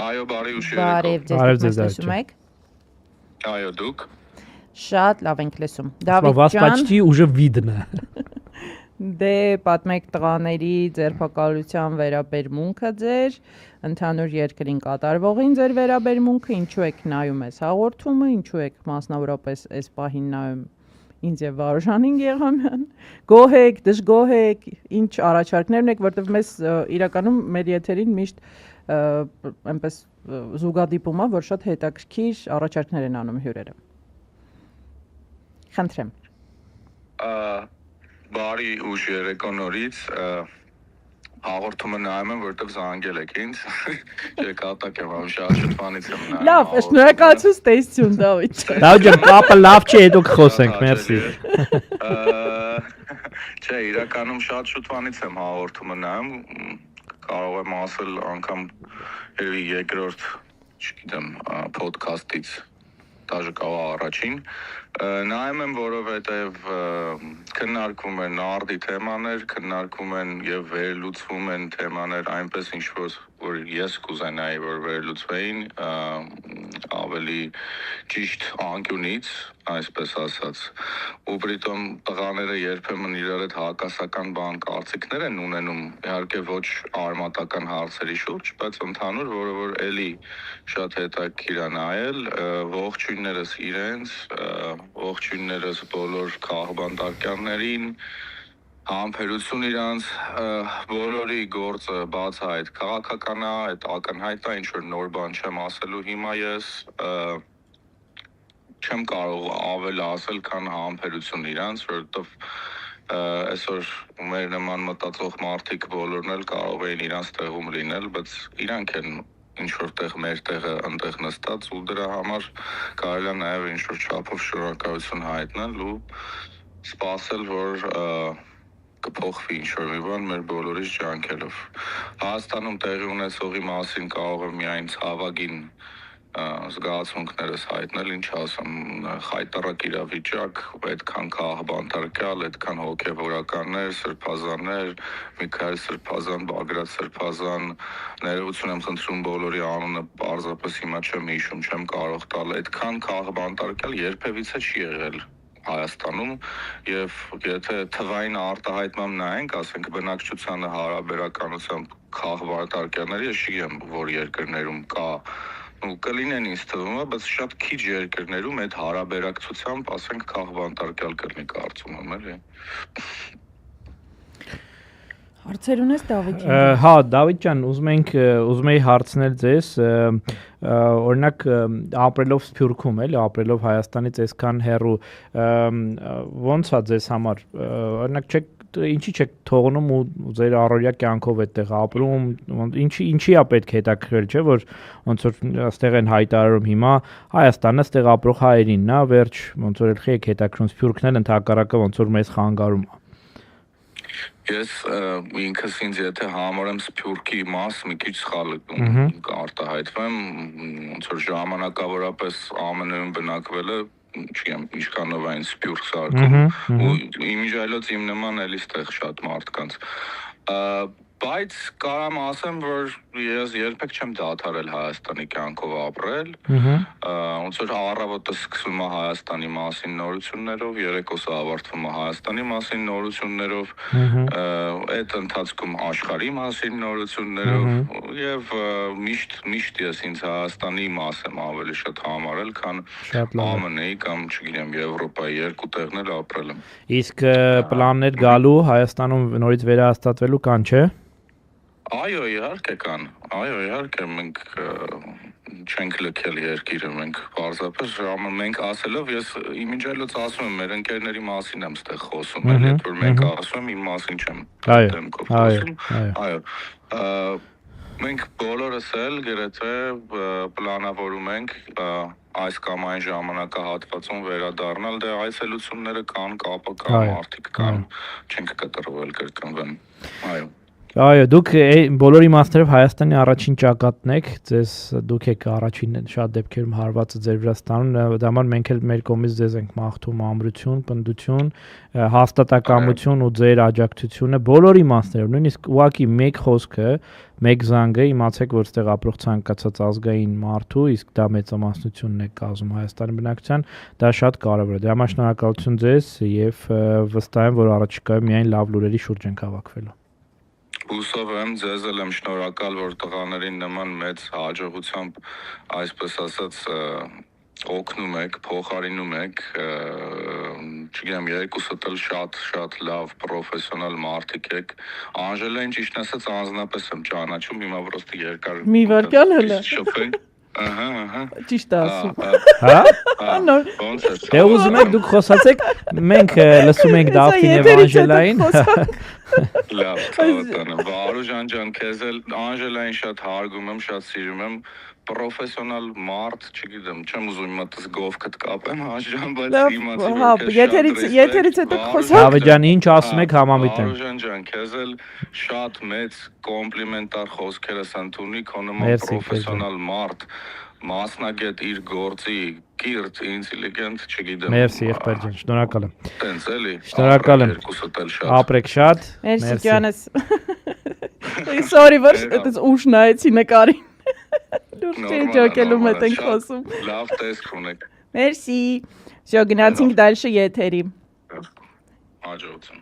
Այո, բարի ուշ Բարև ձեզ, դուք մեզ լսում եք։ Այո, դուք։ Շատ լավ ենք լսում։ Вас почти уже видно։ Դե պատմեք տղաների ձերբակալության վերաբերմունքը ձեր, ընդհանուր երկրին կատարվողին ձեր վերաբերմունքը, ինչու եք նայում այս հաղորդումը, ինչու եք մասնավորապես այս պահին նայում ինձ եւ Վարուժանին Գեղամյան, գոհ եք, դժգոհ եք, ինչ առաջարկներ ունեք, որտեղ մեզ իրականում մեր եթերին միշտ այնպես զուգադիպում է, որ շատ հետաքրքիր առաջարկներ են անում հյուրերը։ Խնդրեմ։ Բարի ուշ երեկո նորից հաղորդումը նայում եմ, որտեղ զանգել եք ինձ։ Չկատակ եմ անում, շատ շփանից եմ նայում։ Լավ, շնորհակալություն, ստեյություն, Դավիթ։ Դավիթ ջան, կապը լավ չի, հետո կխոսենք, մերսի։ Չէ, իրականում շատ շփանից եմ հաղորդումը նայում, կարող եմ ասել անգամ երևի երկրորդ, չգիտեմ, ոդքասթից դաժե կարող առաջին նայում եմ, որովհետև քննարկվում են նարդի թեմաներ, քննարկվում են եւ վերլուծվում են թեմաներ այնպես ինչ որ ես կուզենայի որ վերլուծվեին ավելի ճիշտ անկյունից, այսպես ասած, ու պրիտոմ տղաները երբեմն իրար հետ հակասական բան կարծիքներ են ունենում, իհարկե ոչ արմատական հարցերի շուրջ, բայց ընդհանուր, որը որ էլի շատ հետաքրքիր է նայել, ողջույններս իրենց, ողջույններս բոլոր քաղբանտարկյալներին, համբերություն իրանց, բոլորի գործը բաց է այդ քաղաքական է, այդ ակնհայտ է, ինչ որ նոր բան չեմ ասելու հիմա ես, չեմ կարող ավել ասել, քան համբերություն իրանց, որովհետև այսօր մեր նման մտածող մարդիկ բոլորն էլ կարող էին իրանց տեղում լինել, բայց իրանք են ինչ որտեղ մեր տեղը ընդեղ նստած ու դրա համար կարելի է նաև ինչ որ չափով շնորհակալություն հայտնել ու սպասել, որ կփոխվի ինչ-որ մի բան մեր բոլորիս ջանքերով։ Հայաստանում տեղի ունեցողի մասին կարող եմ միայն ցավագին զգացմունքներս հայտնել, ինչ ասեմ, խայտառակ իրավիճակ, այդքան քաղբանտարկյալ, այդքան հոգևորականներ, սրբազաններ, Միքայել Սրբազան, Բագրատ Սրբազան, ներողություն եմ խնդրում բոլորի անունը պարզապես հիմա չեմ հիշում, չեմ կարող տալ, այդքան քաղբանտարկյալ երբևիցե չի եղել Հայաստանում եւ եթե թվային արտահայտման նայենք, ասենք բնակչությանը հարաբերականությամբ քաղբանտարկյալների, ես չգիտեմ, որ երկրներում կա ու կլինեն ինձ թվում է, բայց շատ քիչ երկրներում այդ հարաբերակցությամբ, ասենք, քաղբանտարկյալ կլինի կարծում եմ, էլի։ Հարցեր ունես Դավիթ։ Հա, Դավիթ ջան, ուզում եի հարցնել ձեզ, օրինակ ապրելով Սփյուռքում, էլի, ապրելով Հայաստանից այսքան հեռու, ո՞նց է ձեզ համար, օրինակ ինչի չեք թողնում ու ձեր առօրյա կյանքով այդտեղ ապրում, ինչի է պետք հետաքրքրել, չէ՞ որ ոնց որ այստեղ են հայտարարում հիմա Հայաստանը այստեղ ապրող հայերինն է, վերջ ոնց որ եք հետաքրքրում Սփյուռքն էլ ընդհակառակը ոնց որ մեզ խանգարում է։ Ես ինքս ինձ եթե համարեմ Սփյուռքի մաս մի քիչ սխալ կարտահայտվեմ, ոնց որ ժամանակավորապես ԱՄՆ-ում բնակվելը չգիտեմ, ինչքանով այն Սփյուռք սարքում ու իմիջիայլոց իմ նման էլի ստեղ շատ մարդկանց բայց կարամ ասեմ, որ ես երբեք չեմ դադարել Հայաստանի կյանքով ապրել, ոնց որ առավոտը սկսվում է Հայաստանի մասին նորություններով, երեկոս ավարտվում է Հայաստանի մասին նորություններով, այդ ընթացքում աշխարհի մասին նորություններով եւ միշտ ես ինձ Հայաստանի մաս եմ ավելի շատ համարել, քան ԱՄՆ-ի կամ չգիտեմ Եվրոպայի երկու տեղն էլ ապրել եմ։ Իսկ պլաններ գալու Հայաստանում նորից վերահաստատվելու կան, չէ՞։ Այո, իհարկե կան, այո, իհարկե մենք չենք լքել երկիրը, մենք պարզապես մենք ասելով, ես իմիջիայլոց ասում եմ, մեր ընկերների մասին եմ ստեղ խոսում, էլի, այդ որ մենք ասում եմ, իմ մասին չեմ դեմքով խոսում, այո, մենք բոլորս էլ գրեթե պլանավորում ենք այս կամ այն ժամանակահատվածում վերադառնալ, դե այցելությունները կան, կապը կան, մարդիկ կան, չենք կտրվել կրկնվեմ, այո։ Այո, դուք բոլոր իմաստներով Հայաստանի առաջին ճակատն եք, դուք եք առաջին շատ դեպքերում հարվածը ձեր վրա ստանում, դա համար մենք էլ մեր կողմից ձեզ ենք մաղթում ամրություն, պնդություն, հաստատակամություն ու ձեր աջակցությունը բոլոր իմաստներով, նույնիսկ ուղղակի մեկ խոսքը, մեկ զանգը իմացեք, որ այդտեղ ապրող ցանկացած ազգային մարդու, իսկ դա մեծամասնությունն է կազմում Հայաստանի բնակչության, դա շատ կարևոր է։ Դրա համար շնորհակալություն ձեզ եւ վստահ եմ, որ առաջիկայում միայն լավ լուրերի շուրջ ենք հավաքվելու։ Հուսով եմ, ձեզ էլ եմ շնորհակալ, որ տղաներին նման մեծ հաջողությամբ, այսպես ասած, օգնում եք, փոխարինում եք, չգիտեմ, երկուսդ էլ շատ լավ պրոֆեսիոնալ մարդիկ եք։ Անժելային ճիշտ ասած անձնապես եմ ճանաչում, հիմա պրոստը երկար Մի վարքան հələ։ շփենք։ Ահա։ Ճիշտ է ասում։ Հա։ Նոր։ Ոնց է։ Դե ուզում եք դուք խոսացեք, մենք լսում ենք Դավթին եւ Անժելային։ Լավ, ցավոտ Վարուժան ջան, քեզ էլ Անժելային շատ հարգում եմ, շատ սիրում եմ, պրոֆեսիոնալ մարդ, չգիտեմ, չեմ ուզում իմացած գովքդ կապեմ, Անժան, բայց իմացի որ եթերից հետո խոսա։ Ավեջան, ինչ ասում եք համամիտ եմ։ Վարուժան ջան, քեզ էլ շատ մեծ կոմպլիմենտար խոսքեր ես ընդունի, քո նման պրոֆեսիոնալ մարդ, մասնագետ իր գործի, կիրթ, ինտելիգենտ, չգիտեմ։ Մերսի, եղբայր ջան, շնորհակալ եմ։ Տենց էլի։ Շնորհակալ եմ։ Ապրեք շատ։ Մերսի ջանս։ Sorry, որ այդպես ուշ նայեցի նկարին։ Դուք չէի ջոկելու մետ ենք խոսում։ Լավ տեսք ունեք։ Մերսի։ Շո գնացինք դալշը եթերի։ Հաջողություն։